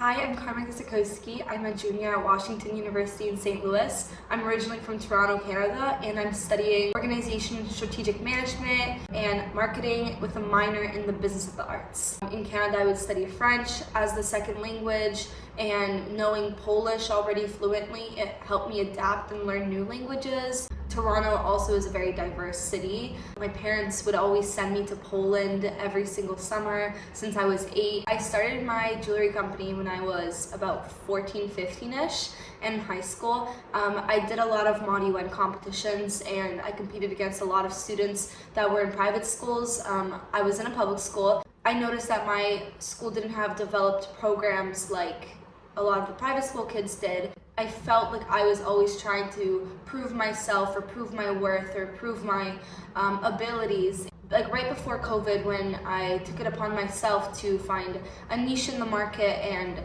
Hi, I'm Carmen Kosakowski. I'm a junior at Washington University in St. Louis. I'm originally from Toronto, Canada, and I'm studying organization and strategic management and marketing with a minor in the business of the arts. In Canada, I would study French as the second language, and knowing Polish already fluently, it helped me adapt and learn new languages. Toronto also is a very diverse city. My parents would always send me to Poland every single summer since I was 8. I started my jewelry company when I was about 14, 15-ish in high school. I did a lot of Mod UN competitions and I competed against a lot of students that were in private schools. I was in a public school. I noticed that my school didn't have developed programs like a lot of the private school kids did. I felt like I was always trying to prove myself or prove my worth or prove my abilities. Like right before COVID, when I took it upon myself to find a niche in the market and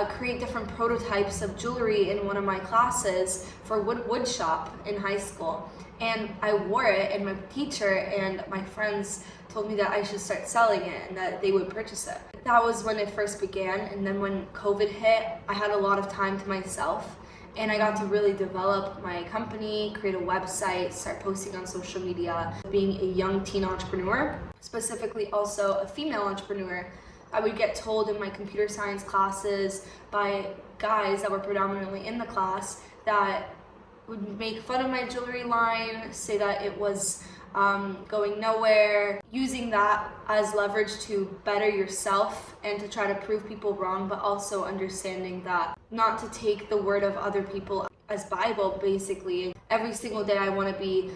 create different prototypes of jewelry in one of my classes for wood shop in high school. And I wore it, and my teacher and my friends told me that I should start selling it and that they would purchase it. That was when it first began, and then when COVID hit, I had a lot of time to myself, and I got to really develop my company, create a website, start posting on social media. Being a young teen entrepreneur, specifically also a female entrepreneur, I would get told in my computer science classes by guys that were predominantly in the class that would make fun of my jewelry line, say that it was going nowhere, using that as leverage to better yourself and to try to prove people wrong, but also understanding that not to take the word of other people as Bible, basically. Every single day I want to be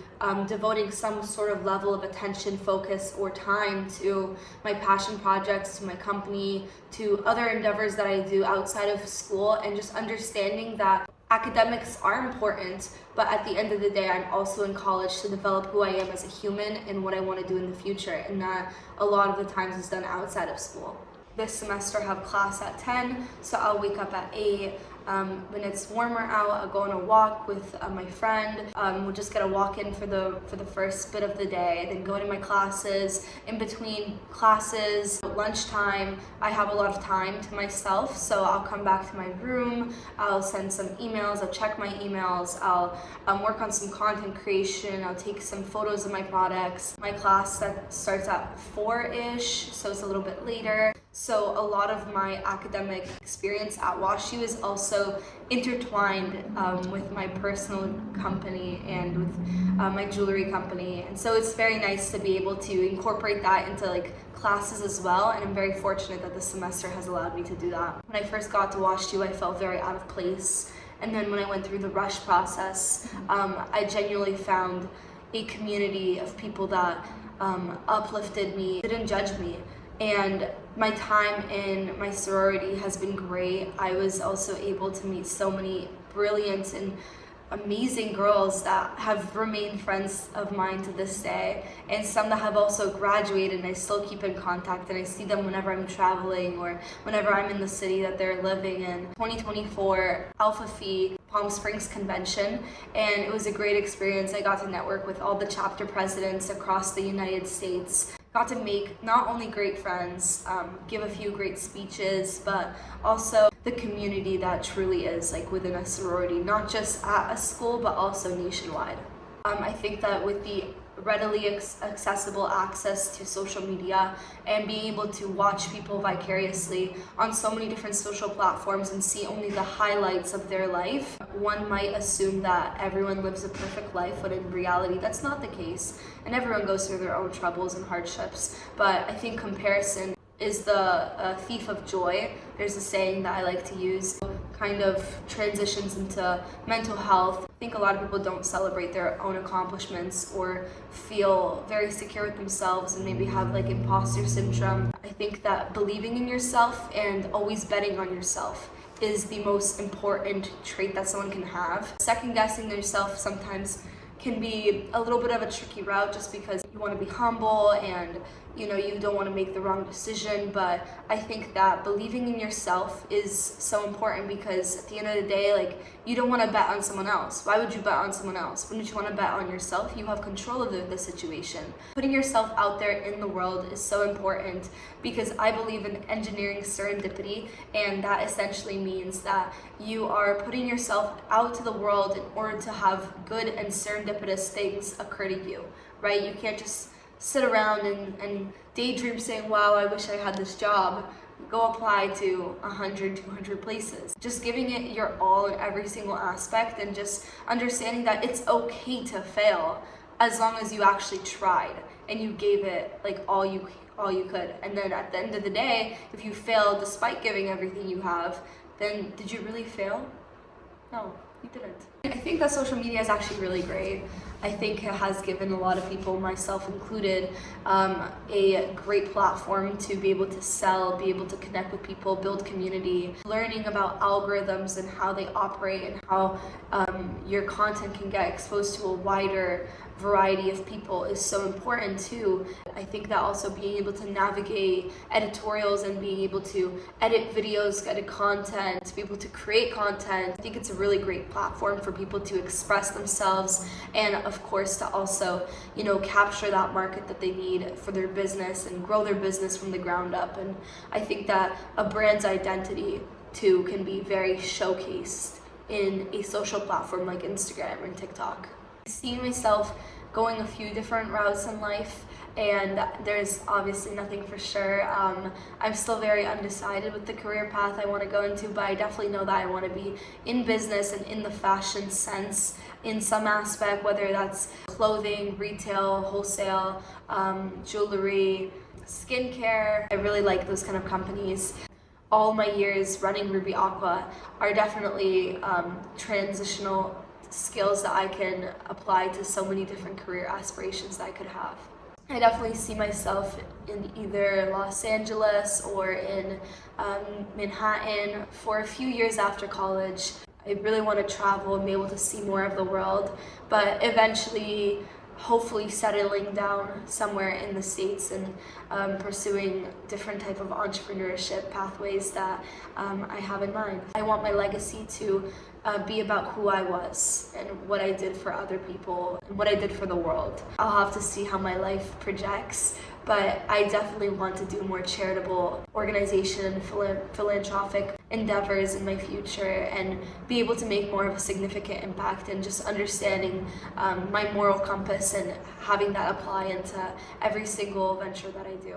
devoting some sort of level of attention, focus, or time to my passion projects, to my company, to other endeavors that I do outside of school, and just understanding that academics are important, but at the end of the day, I'm also in college to develop who I am as a human and what I want to do in the future, and that a lot of the times is done outside of school. This semester I have class at 10, so I'll wake up at 8. When it's warmer out, I'll go on a walk with my friend. We'll just get a walk in for the first bit of the day, then go to my classes. In between classes, lunchtime, I have a lot of time to myself, so I'll come back to my room, I'll send some emails, I'll check my emails, I'll work on some content creation, I'll take some photos of my products. My class that starts at 4-ish, so it's a little bit later. So a lot of my academic experience at WashU is also intertwined with my personal company and with my jewelry company. And so it's very nice to be able to incorporate that into like classes as well. And I'm very fortunate that this semester has allowed me to do that. When I first got to WashU, I felt very out of place. And then when I went through the rush process, I genuinely found a community of people that uplifted me, didn't judge me. And my time in my sorority has been great. I was also able to meet so many brilliant and amazing girls that have remained friends of mine to this day, and some that have also graduated and I still keep in contact, and I see them whenever I'm traveling or whenever I'm in the city that they're living in. 2024 Alpha Phi Palm Springs convention, and it was a great experience. I got to network with all the chapter presidents across the United States. Got to make not only great friends, give a few great speeches, but also the community that truly is like within a sorority, not just at a school, but also nationwide. I think that with the readily accessible access to social media and being able to watch people vicariously on so many different social platforms and see only the highlights of their life, one might assume that everyone lives a perfect life, when in reality that's not the case, and everyone goes through their own troubles and hardships. But I think comparison is the thief of joy. There's a saying that I like to use, kind of transitions into mental health. I think a lot of people don't celebrate their own accomplishments or feel very secure with themselves and maybe have like imposter syndrome. I think that believing in yourself and always betting on yourself is the most important trait that someone can have. Second guessing yourself sometimes can be a little bit of a tricky route, just because you want to be humble and you don't want to make the wrong decision, but I think that believing in yourself is so important, because at the end of the day, like, you don't want to bet on someone else. Why would you bet on someone else? Wouldn't you want to bet on yourself? You have control of the situation. Putting yourself out there in the world is so important, because I believe in engineering serendipity, and that essentially means that you are putting yourself out to the world in order to have good and serendipitous things occur to you, right? You can't just sit around and daydream saying, wow, I wish I had this job. Go apply to 100, 200 places. Just giving it your all in every single aspect, and just understanding that it's okay to fail as long as you actually tried and you gave it like all you could. And then at the end of the day, if you fail despite giving everything you have, then did you really fail? No, you didn't. I think that social media is actually really great. I think it has given a lot of people, myself included, a great platform to be able to sell, be able to connect with people, build community. Learning about algorithms and how they operate, and how your content can get exposed to a wider variety of people is so important too. I think that also being able to navigate editorials and being able to edit videos, edit content, to be able to create content, I think it's a really great platform for people to express themselves, and of course to also, capture that market that they need for their business and grow their business from the ground up. And I think that a brand's identity too can be very showcased in a social platform like Instagram and TikTok. I see myself going a few different routes in life, and there's obviously nothing for sure. I'm still very undecided with the career path I want to go into, but I definitely know that I want to be in business and in the fashion sense in some aspect, whether that's clothing, retail, wholesale, jewelry, skincare. I really like those kind of companies. All my years running Ruby Aqua are definitely transitional skills that I can apply to so many different career aspirations that I could have. I definitely see myself in either Los Angeles or in Manhattan for a few years after college. I really want to travel and be able to see more of the world, but eventually hopefully settling down somewhere in the States and pursuing different type of entrepreneurship pathways that I have in mind. I want my legacy to be about who I was and what I did for other people and what I did for the world. I'll have to see how my life projects, but I definitely want to do more charitable organization and philanthropic endeavors in my future, and be able to make more of a significant impact, and just understanding my moral compass and having that apply into every single venture that I do.